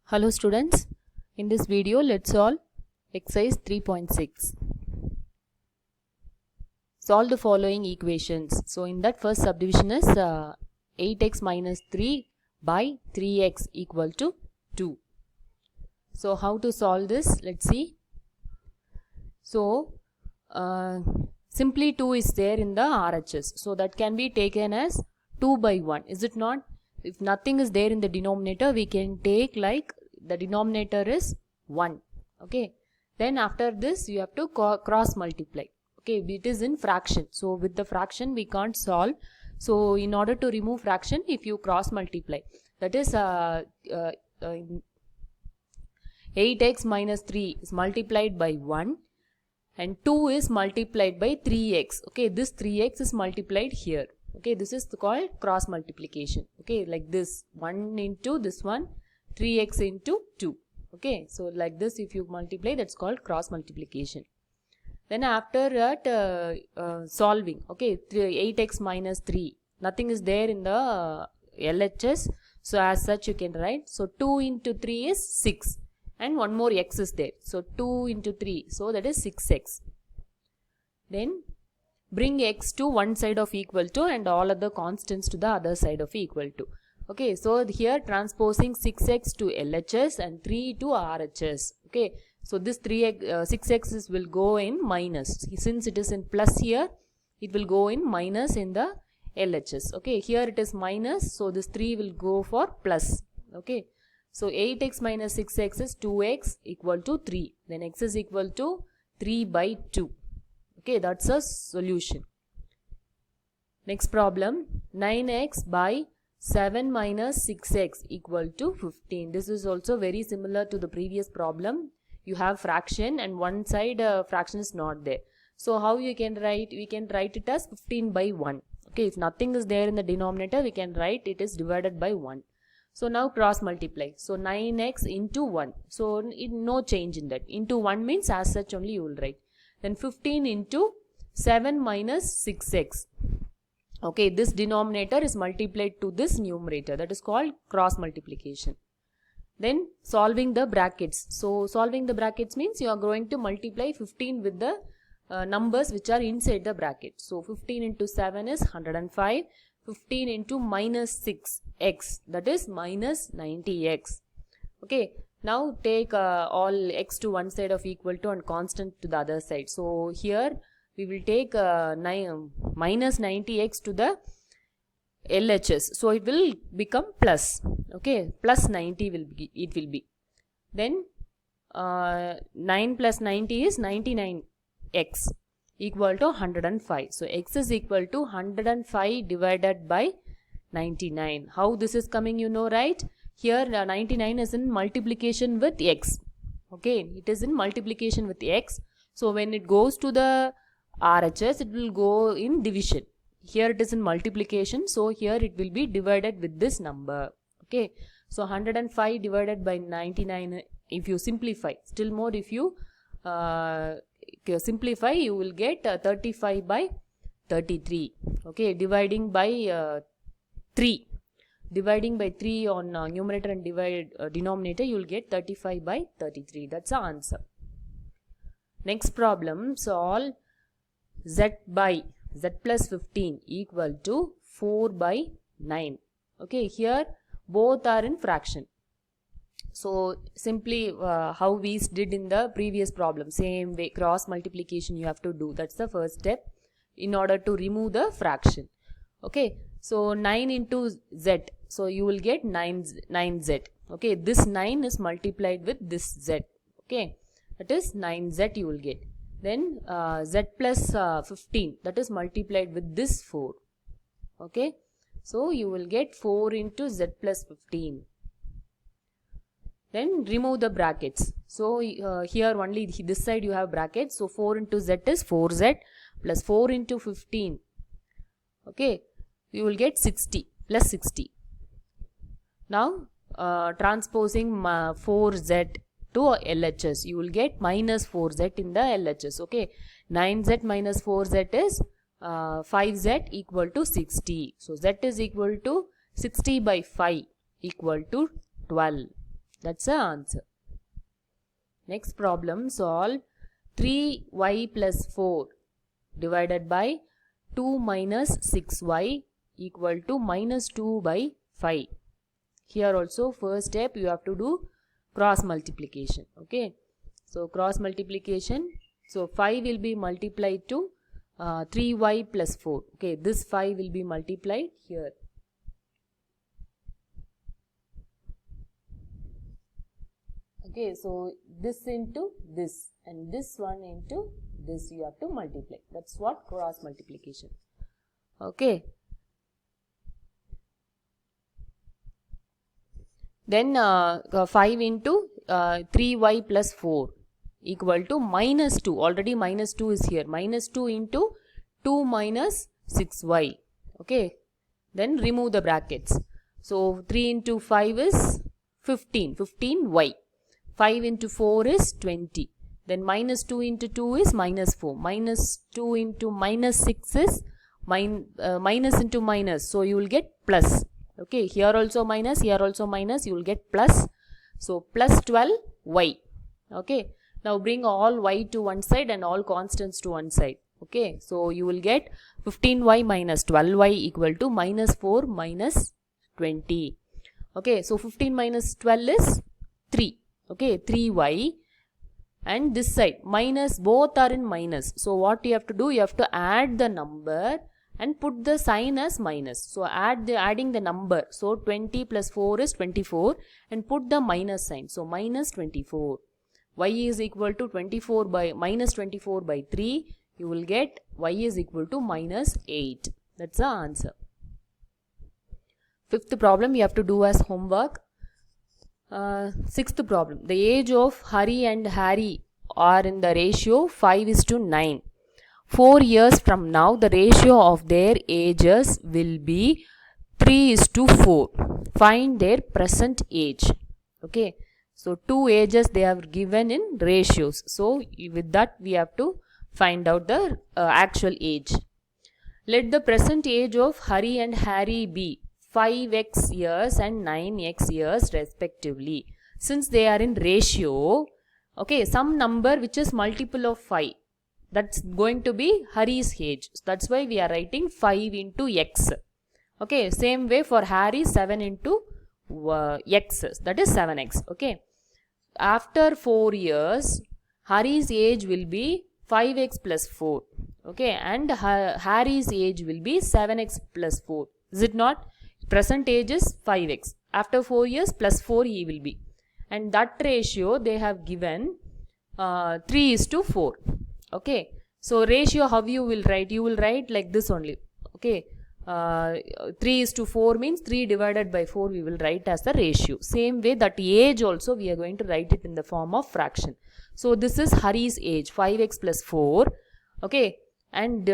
Hello students, in this video let's solve exercise 3.6. Solve the following equations. So in that first subdivision is 8x minus 3 by 3x equal to 2. So how to solve this? Let's see. So simply 2 is there in the RHS. So that can be taken as 2 by 1. Is it not? If nothing is there in the denominator, we can take like the denominator is 1. Okay. Then after this, you have to cross multiply. Okay. It is in fraction. So with the fraction, we can't solve. So in order to remove fraction, if you cross multiply, that is 8x minus 3 is multiplied by 1 and 2 is multiplied by 3x. Okay. This 3x is multiplied here. Okay, this is called cross multiplication. Okay, like this 1 into this one, 3x into 2. Okay, so like this if you multiply, that's called cross multiplication. Then after that solving, okay, 8x minus 3, nothing is there in the LHS. So as such you can write, so 2 into 3 is 6 and one more x is there. So 2 into 3, so that is 6x. Then bring x to one side of equal to and all other constants to the other side of equal to. Okay, so here transposing 6x to LHS and 3 to RHS. Okay, so this 6x will go in minus. Since it is in plus here, it will go in minus in the LHS. Okay, here it is minus, so this 3 will go for plus. Okay, so 8x minus 6x is 2x equal to 3. Then x is equal to 3 by 2. Okay, that's a solution. Next problem, 9x by 7 minus 6x equal to 15. This is also very similar to the previous problem. You have fraction and one side fraction is not there. So how you can write? We can write it as 15 by 1. Okay, if nothing is there in the denominator, we can write it is divided by 1. So now cross multiply. So 9x into 1. So no change in that. Into 1 means as such only you will write. Then 15 into 7 minus 6x. Okay, this denominator is multiplied to this numerator. That is called cross multiplication. Then solving the brackets. So solving the brackets means you are going to multiply 15 with the numbers which are inside the bracket. So 15 into 7 is 105. 15 into minus 6x, that is minus 90x. Okay. Now take all x to one side of equal to and constant to the other side. So here we will take minus 90x to the LHS. So it will become plus. Okay, plus 90 will be, it will be. Then 9 plus 90 is 99x equal to 105. So x is equal to 105 divided by 99. How this is coming, you know, right? Here 99 is in multiplication with x. Okay, it is in multiplication with x. So when it goes to the RHS, it will go in division. Here it is in multiplication. So here it will be divided with this number. Okay, so 105 divided by 99. If you simplify, still more if you simplify, you will get 35 by 33. Okay, dividing by 3. Dividing by 3 on numerator and denominator, you will get 35 by 33. That's the answer. Next problem, solve z plus 15 equal to 4 by 9. Okay, here both are in fraction. So simply how we did in the previous problem, same way cross multiplication you have to do. That's the first step in order to remove the fraction. Okay, so 9 into z, so you will get 9z. Okay, this 9 is multiplied with this z. Okay, that is 9z you will get. Then z plus 15, that is multiplied with this 4. Okay, so you will get 4 into z plus 15. Then remove the brackets. So here only this side you have brackets. So 4 into z is 4z plus 4 into 15. Okay, you will get 60 plus 60. Now transposing 4z to LHS, you will get minus 4z in the LHS. Okay, 9z minus 4z is 5z equal to 60. So z is equal to 60 by 5 equal to 12. That's the answer. Next problem, solve 3y plus 4 divided by 2 minus 6y equal to minus 2 by 5. Here also first step you have to do cross multiplication. Okay. So cross multiplication. So 5 will be multiplied to 3y plus 4. Okay. This 5 will be multiplied here. Okay, so this into this and this one into this you have to multiply. That's what cross multiplication. Okay. Then 5 into 3y plus 4 equal to minus 2. Already minus 2 is here. Minus 2 into 2 minus 6y. Okay. Then remove the brackets. So 3 into 5 is 15. 15y. 5 into 4 is 20. Then minus 2 into 2 is minus 4. Minus 2 into minus 6 is minus into minus. So you will get plus. Okay, here also minus, here also minus, you will get plus. So plus 12y. Okay, now bring all y to one side and all constants to one side. Okay, so you will get 15y minus 12y equal to minus 4 minus 20. Okay, so 15 minus 12 is 3. Okay, 3y, and this side minus, both are in minus. So what you have to do, you have to add the number and put the sign as minus. So adding the number. So 20 plus 4 is 24 and put the minus sign. So minus 24. Y is equal to 24 by minus 24 by 3. You will get y is equal to minus 8. That's the answer. Fifth problem you have to do as homework. Sixth problem. The age of Hari and Harry are in the ratio 5:9. 4 years from now, the ratio of their ages will be 3:4. Find their present age. Okay. So, 2 ages they have given in ratios. So, with that we have to find out the actual age. Let the present age of Hari and Harry be 5x years and 9x years respectively. Since they are in ratio, okay, some number which is multiple of 5. That's going to be Hari's age. So that's why we are writing 5 into x. Okay, same way for Harry, 7 into x. That is 7x. Okay. After 4 years, Hari's age will be 5x plus 4. Okay, and Harry's age will be 7x plus 4. Is it not? Present age is 5x. After 4 years plus 4 he will be. And that ratio they have given 3:4. Okay. So ratio how you will write? You will write like this only. Okay. 3:4 means 3 divided by 4 we will write as the ratio. Same way that age also we are going to write it in the form of fraction. So this is Hari's age 5x plus 4. Okay. And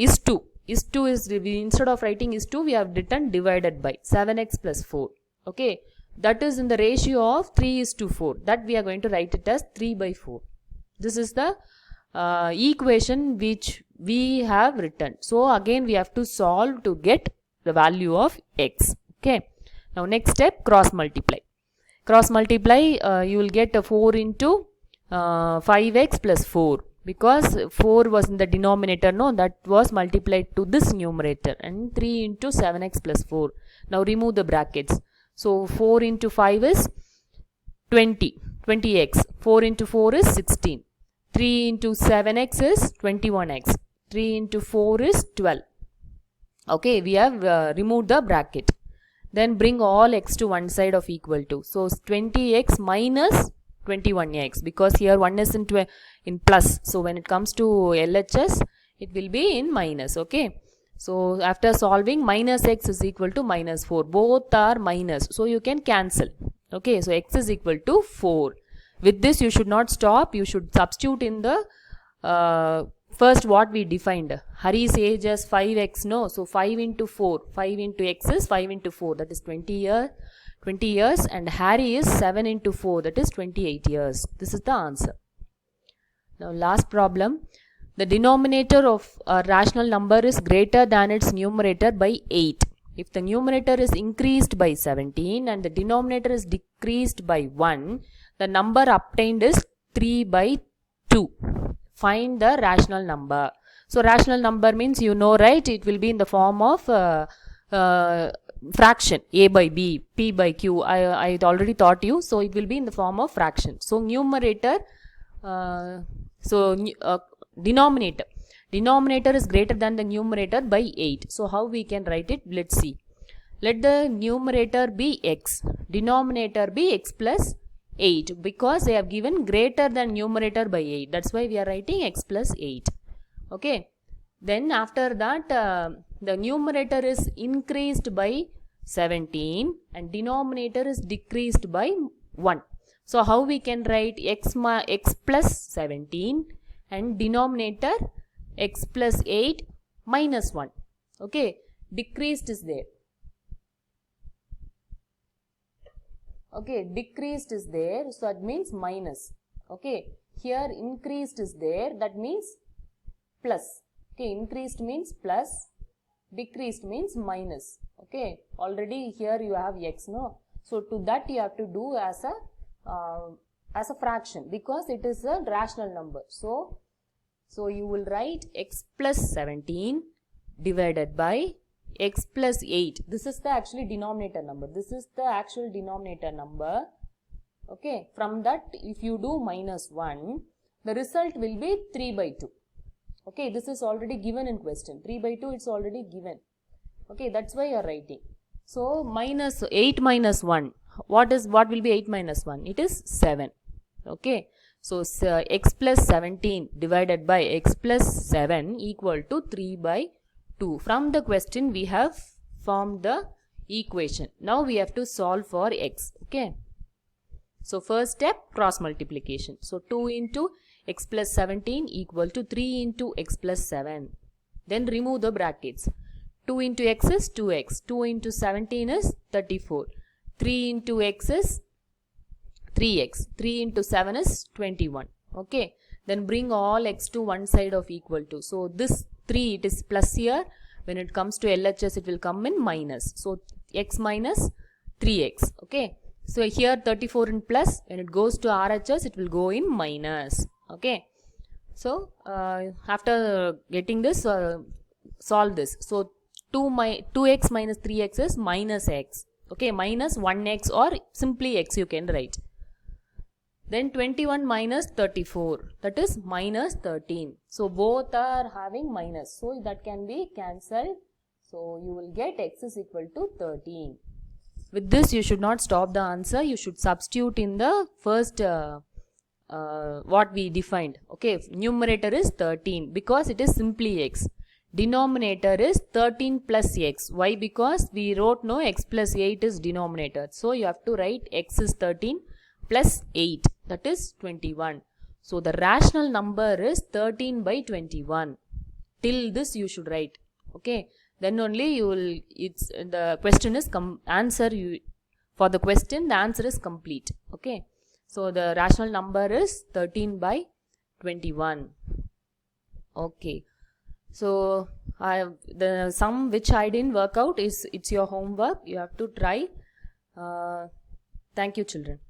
is 2. Is 2 is, instead of writing is 2 we have written divided by 7x plus 4. Okay. That is in the ratio of 3:4. That we are going to write it as 3/4. This is the equation which we have written. So again we have to solve to get the value of x. Okay. Now next step, cross multiply. Cross multiply, you will get a 4 into 5x plus 4. Because 4 was in the denominator, no, that was multiplied to this numerator, and 3 into 7x plus 4. Now remove the brackets. So 4 into 5 is 20x. 4 into 4 is 16. 3 into 7x is 21x. 3 into 4 is 12. Okay, we have removed the bracket. Then bring all x to one side of equal to. So 20x minus 21x, because here 1 is in plus. So when it comes to LHS, it will be in minus. Okay. So after solving, minus x is equal to minus 4. Both are minus. So you can cancel. Okay. So x is equal to 4. With this you should not stop. You should substitute in the first what we defined. Hari's age as 5x. No. So 5 into 4. 5 into x is 5 into 4. That is 20 years, and Harry is 7 into 4, that is 28 years. This is the answer. Now last problem. The denominator of a rational number is greater than its numerator by 8. if the numerator is increased by 17 and the denominator is decreased by 1, the number obtained is 3 by 2. Find the rational number. So rational number means, you know, right? It will be in the form of fraction, a by b, p by q. I already taught you. So it will be in the form of fraction. So numerator, denominator is greater than the numerator by 8. So how we can write it? Let's see. Let the numerator be x, denominator be x plus 8, because they have given greater than numerator by 8. That's why we are writing x plus 8. Okay. Then after that, the numerator is increased by 17 and denominator is decreased by 1. So how we can write x plus 17 and denominator x plus 8 minus 1. Okay. Decreased is there. Okay, decreased is there, so that means minus. Okay, here increased is there, that means plus. Okay, increased means plus, decreased means minus. Okay, already here you have x, no? So to that you have to do as a fraction, because it is a rational number. So you will write x plus 17 divided by x plus 8. This is the actually denominator number. This is the actual denominator number. Okay. From that, if you do minus 1, the result will be 3 by 2. Okay. This is already given in question. 3 by 2, it's already given. Okay. That's why you are writing. So, minus 8 minus 1. What will be 8 minus 1? It is 7. Okay. So, x plus 17 divided by x plus 7 equal to 3 by 2. From the question we have formed the equation. Now we have to solve for x. Okay. So first step, cross multiplication. So 2 into x plus 17 equal to 3 into x plus 7. Then remove the brackets. 2 into x is 2x. 2 into 17 is 34. 3 into x is 3x. 3 into 7 is 21. Okay. Then bring all x to one side of equal to. So this 3, it is plus here. When it comes to LHS, it will come in minus. So x minus 3x. Okay. So here 34 in plus. When it goes to RHS, it will go in minus. Okay. So after getting this, solve this. So 2x minus 3x is minus x. Okay. Minus 1x or simply x you can write. Then 21 minus 34, that is minus 13. So both are having minus. So that can be cancelled. So you will get x is equal to 13. With this you should not stop the answer. You should substitute in the first what we defined. Okay, numerator is 13 because it is simply x. Denominator is 13 plus x. Why? Because we wrote no x plus 8 is denominator. So you have to write x is 13 plus 8, that is 21. So the rational number is 13 by 21. Till this you should write. Okay. Then only you will, it's the question is answer you for the question, the answer is complete. Okay. So the rational number is 13 by 21. Okay. So the sum which I didn't work out is, it's your homework. You have to try. Thank you, children.